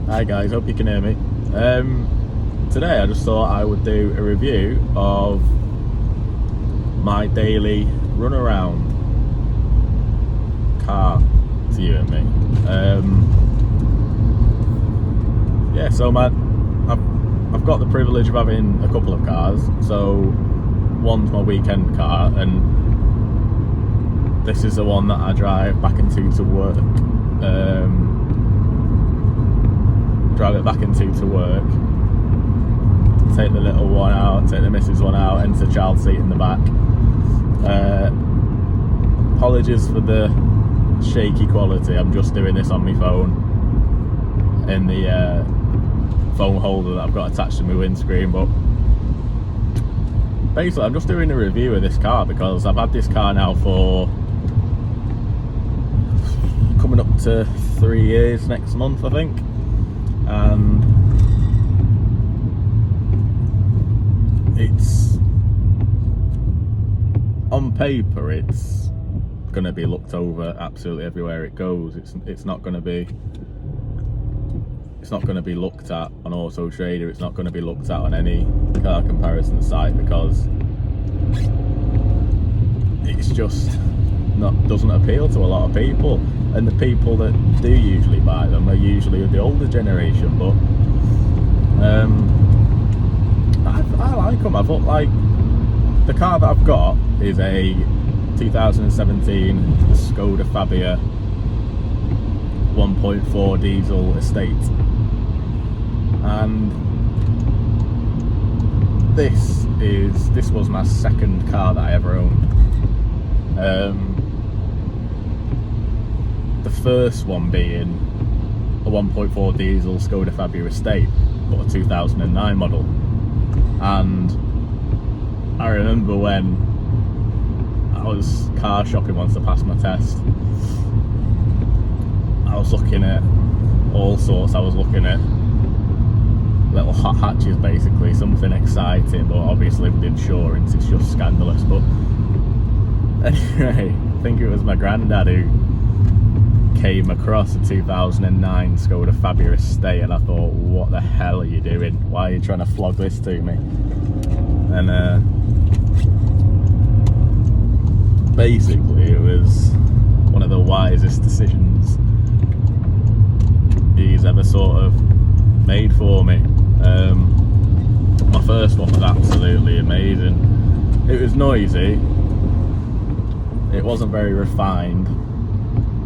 Hi guys, hope you can hear me. Today I just thought I would do a review of my daily run around car to you and me. Yeah, so I've got the privilege of having a couple of cars. So one's my weekend car, and this is the one that I drive back into to work. Drive it back into to work, take the little one out, take the missus one out, enter the child seat in the back. Apologies for the shaky quality, I'm just doing this on my phone in the phone holder that I've got attached to my windscreen. But basically I'm just doing a review of this car because I've had this car now for coming up to 3 years next month, I think. And it's on paper, it's going to be looked over absolutely everywhere it goes. It's not going to be looked at on Auto Trader. It's not going to be looked at on any car comparison site because it's just doesn't appeal to a lot of people. And the people that do usually buy them are usually the older generation, but I like them. I've like the car that I've got is a 2017 Skoda Fabia 1.4 diesel Estate, and this was my second car that I ever owned. The first one being a 1.4 diesel Skoda Fabia Estate, but a 2009 model. And I remember when I was car shopping once I passed my test, I was looking at all sorts. I was looking at little hot hatches, basically, something exciting, but obviously with insurance it's just scandalous. But anyway, I think it was my granddad who came across a 2009 Skoda Fabia Estate, and I thought, what the hell are you doing? Why are you trying to flog this to me? And basically it was one of the wisest decisions he's ever sort of made for me. My first one was absolutely amazing. It was noisy, it wasn't very refined.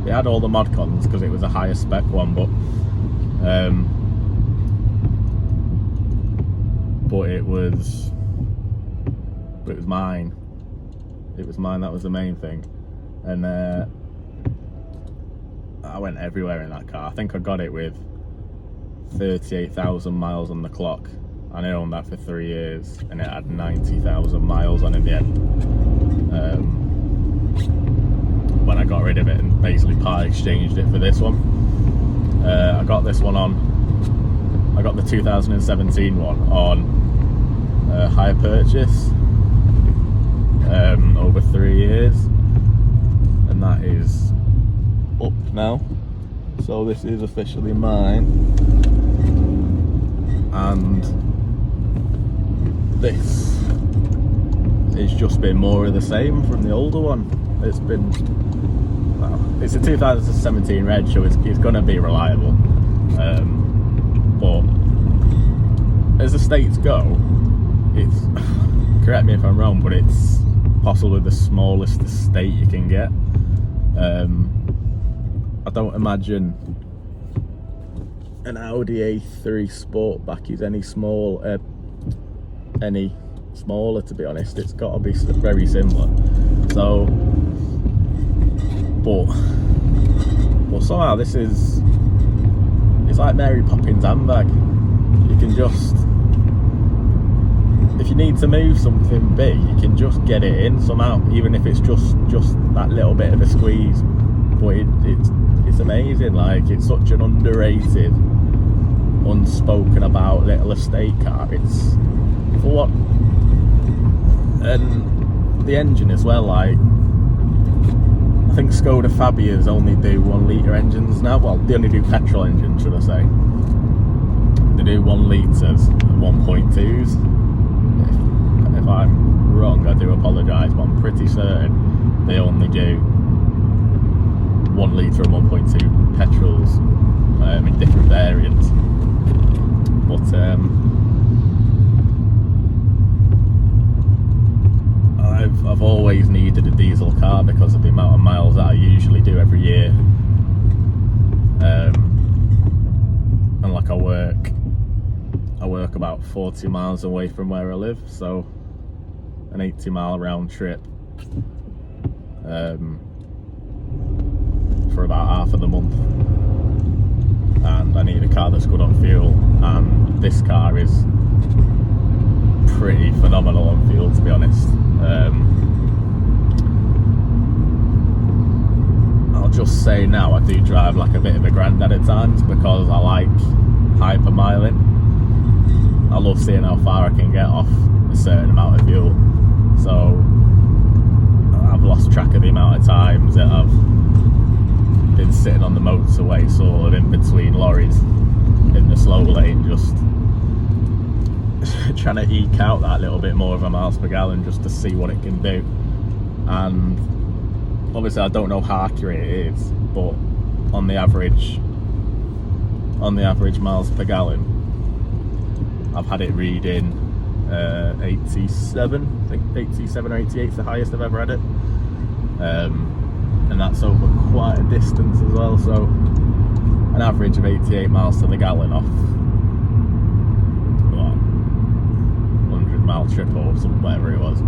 It had all the mod cons because it was a higher spec one, but it was mine. It was mine, that was the main thing. And I went everywhere in that car. I think I got it with 38,000 miles on the clock, and I owned that for 3 years, and it had 90,000 miles on in the end. When I got rid of it and basically part exchanged it for this one. I got this one on, I got the 2017 one on hire purchase over 3 years, and that is up now, so this is officially mine. And this has just been more of the same from the older one. It's been, well, it's a 2017 reg, so it's going to be reliable. But as estates go, it's, correct me if I'm wrong, but it's possibly the smallest estate you can get. I don't imagine an Audi A3 Sportback is any smaller, to be honest. It's got to be very similar. So, but somehow this is, it's like Mary Poppins handbag. You can just, if you need to move something big, you can just get it in somehow, even if it's just that little bit of a squeeze. But it's amazing. Like, it's such an underrated, unspoken about little estate car. It's for what, and the engine as well. Like, I think Skoda Fabias only do 1 litre engines now. Well, they only do petrol engines, should I say. They do 1 litres and 1.2s. If I'm wrong, I do apologise, but I'm pretty certain they only do 1 litre and 1.2 petrols in different variants. But I've always needed a diesel car because of the amount of miles that I usually do every year. And like I work about 40 miles away from where I live, so an 80-mile round trip for about half of the month, and I need a car that's good on fuel, and this car is pretty phenomenal on fuel, to be honest. I'll just say now, I do drive like a bit of a granddad at times because I like hypermiling. I love seeing how far I can get off a certain amount of fuel. So I've lost track of the amount of times that I've been sitting on the motorway, sort of in between lorries in the slow lane, just trying to eke out that little bit more of a miles per gallon just to see what it can do. And obviously I don't know how accurate it is, but on the average miles per gallon, I've had it reading 87, I think 87 or 88 is the highest I've ever had it, and that's over quite a distance as well. So an average of 88 miles to the gallon off 100-mile trip or something, whatever it was.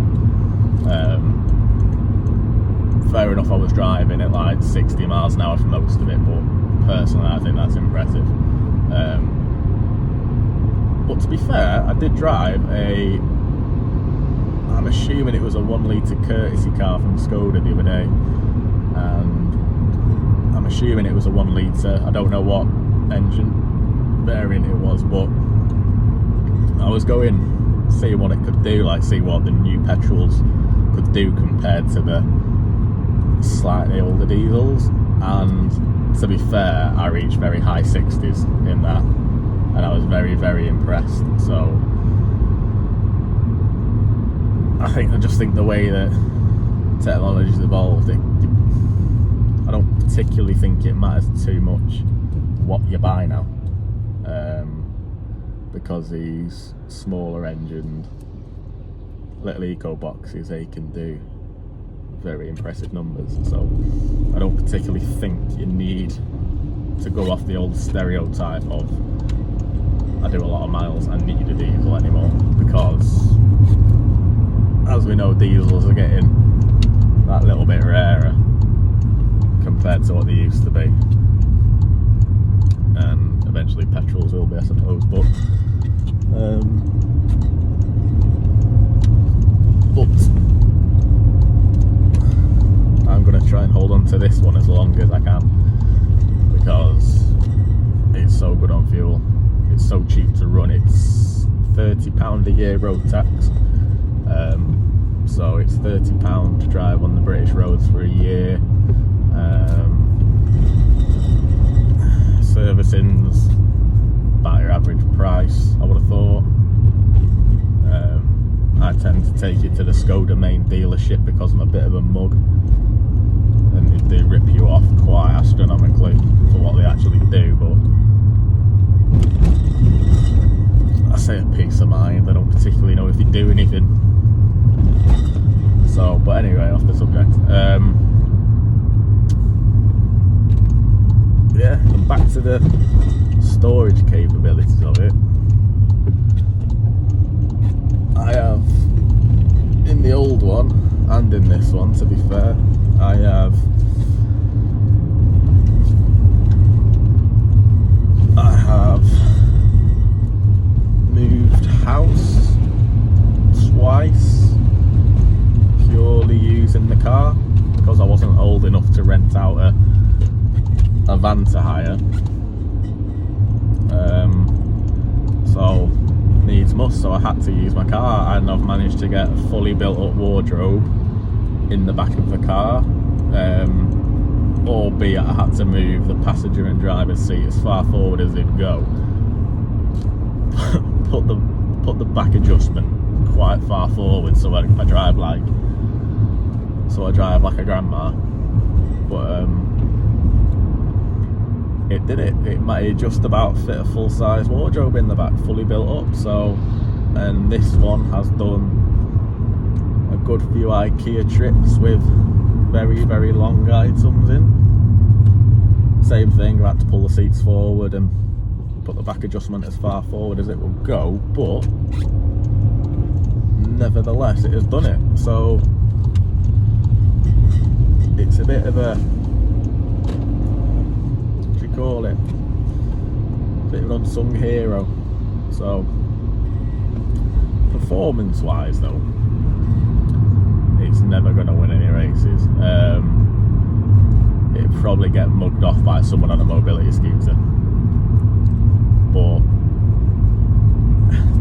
Fair enough, I was driving at like 60 miles an hour for most of it, but personally I think that's impressive. But to be fair, I did drive I'm assuming it was a 1 litre courtesy car from Skoda the other day, and I'm assuming it was a 1 litre. I don't know what engine variant it was, but I was going see what it could do, like see what the new petrols could do compared to the slightly older diesels, and to be fair, I reached very high 60s in that, and I was very, very impressed. So I just think the way that technology's evolved, I don't particularly think it matters too much what you buy now, because these smaller engined little eco boxes, they can do very impressive numbers. So I don't particularly think you need to go off the old stereotype of I do a lot of miles, I need a diesel anymore, because as we know, diesels are getting that little bit rarer compared to what they used to be, and eventually petrols will be, I suppose. But I'm going to try and hold on to this one as long as I can, because it's so good on fuel. It's so cheap to run. It's £30 a year road tax, so it's £30 to drive on the British roads for a year. Servicing's about your average price, I would have thought. I tend to take it to the Skoda main dealership because I'm a bit of a mug, and they rip you off quite astronomically for what they actually do. But I say a peace of mind, I don't particularly know if they do anything. So, but anyway, off the subject. Yeah, and back to the storage capabilities of it. I have, in the old one and in this one, to be fair, I have moved house twice purely using the car, because I wasn't old enough to rent out a van to hire. So needs must, so I had to use my car, and I've managed to get a fully built up wardrobe in the back of the car, albeit I had to move the passenger and driver's seat as far forward as it'd go. put the back adjustment quite far forward, so I drive like a grandma. But it did it. It just about fit a full size wardrobe in the back, fully built up. So, and this one has done a good few IKEA trips with very, very long items in. Same thing, I had to pull the seats forward and put the back adjustment as far forward as it will go, but nevertheless it has done it. So it's a bit of a, what do you call it, a bit of an unsung hero. So performance wise though, it's never going to win any races. It'd probably get mugged off by someone on a mobility scooter. But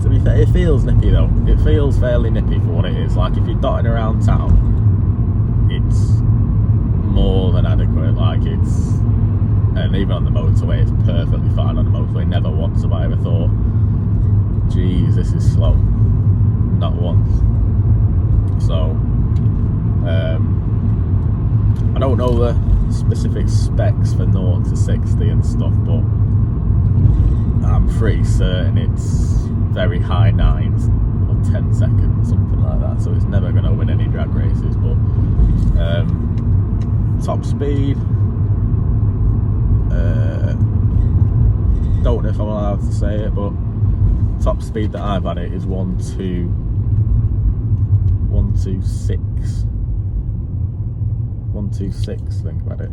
to be fair, it feels nippy though. It feels fairly nippy for what it is. Like if you're dotting around town, it's more than adequate. Like it's, and even on the motorway, it's perfectly fine on the motorway. Never once have I ever thought, geez, this is slow. Not once. So I don't know the specific specs for 0 to 60 and stuff, but I'm pretty certain it's very high 9s or 10 seconds, something like that. So it's never going to win any drag races. But top speed, don't know if I'm allowed to say it, but top speed that I've had it is 126. 126, think about it.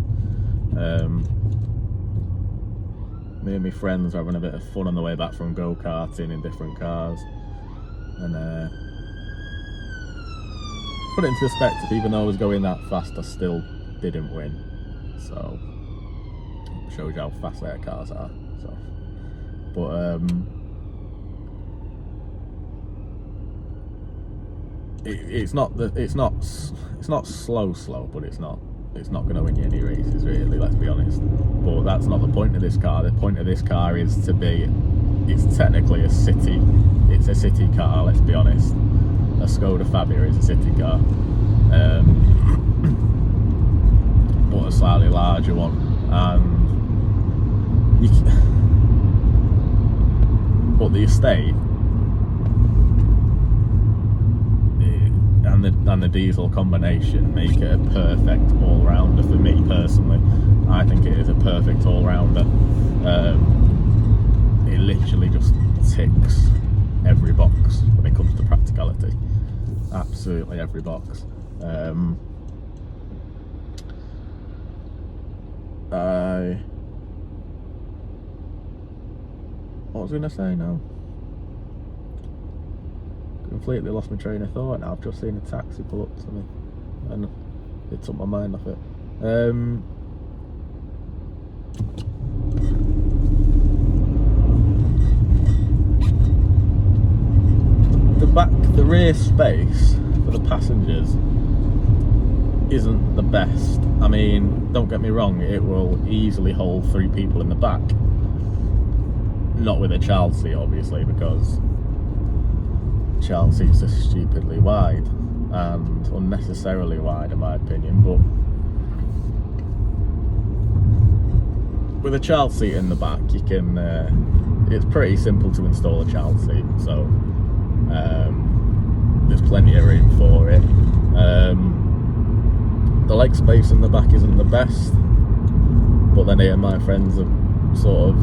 Me and my friends were having a bit of fun on the way back from go-karting in different cars, and put it into perspective, even though I was going that fast, I still didn't win. So shows you how fast their cars are. So, but it's not slow, but it's not going to win you any races, really, let's be honest. But that's not the point of this car. The point of this car is to be, it's technically it's a city car, let's be honest. A Skoda Fabia is a city car, but a slightly larger one. And but the Estate and the diesel combination make it a perfect all-rounder for me personally. I think it is a perfect all-rounder. It literally just ticks every box when it comes to practicality. Absolutely every box. What was I going to say now? Completely lost my train of thought now. I've just seen a taxi pull up to me and it took my mind off it. The rear space for the passengers isn't the best. I mean, don't get me wrong, it will easily hold 3 people in the back. Not with a child seat, obviously, because child seats are stupidly wide and unnecessarily wide in my opinion. But with a child seat in the back, you can it's pretty simple to install a child seat, so there's plenty of room for it. The leg space in the back isn't the best, but then here my friends are sort of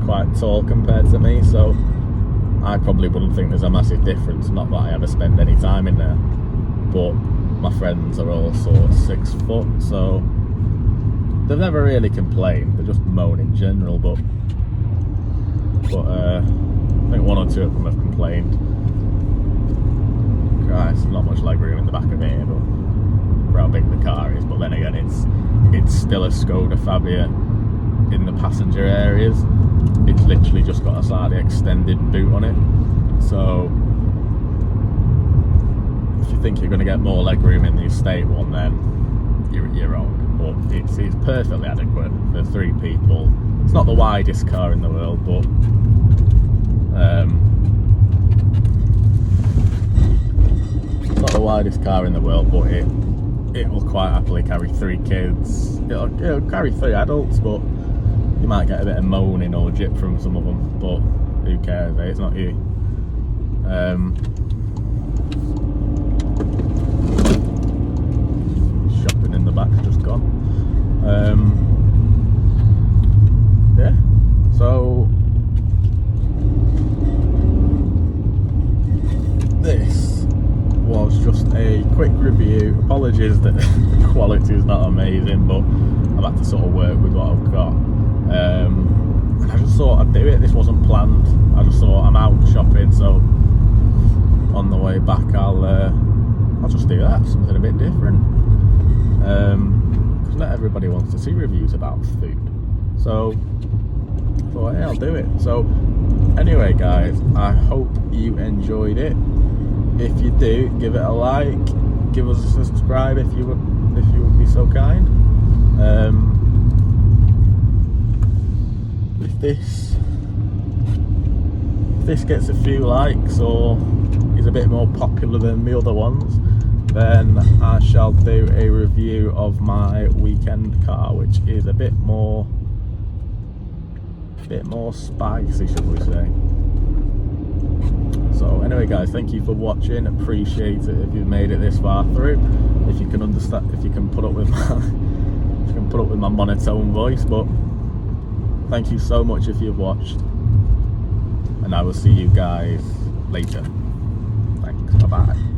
quite tall compared to me, so I probably wouldn't think there's a massive difference. Not that I ever spend any time in there, but my friends are all sort of 6 foot, so they've never really complained. They just moan in general, but I think 1 or 2 of them have complained. Christ, not much leg room in the back of here, but for how big the car is. But then again, it's still a Skoda Fabia in the passenger areas. It's literally just got a slightly extended boot on it, so if you think you're going to get more legroom in the Estate one, then you're wrong. but it's perfectly adequate for 3 people. It's not the widest car in the world, but it's not the widest car in the world, but it will quite happily carry 3 kids. It'll carry 3 adults, but you might get a bit of moaning or jip from some of them, but who cares, eh? It's not you. Shopping in the back's just gone. Yeah, so this was just a quick review. Apologies that the quality is not amazing, but I've had to sort of work with what I've got. And I just thought I'd do it. This wasn't planned. I just thought I'm out shopping, so on the way back I'll just do that, something a bit different. Because not everybody wants to see reviews about food. So I thought, hey, I'll do it. So anyway, guys, I hope you enjoyed it. If you do, give it a like, give us a subscribe if you would be so kind. If this gets a few likes or is a bit more popular than the other ones, then I shall do a review of my weekend car, which is a bit more spicy, should we say. So anyway, guys, thank you for watching. Appreciate it if you've made it this far through. If you can understand, if you can put up with my monotone voice, but thank you so much if you've watched, and I will see you guys later. Thanks. Bye bye.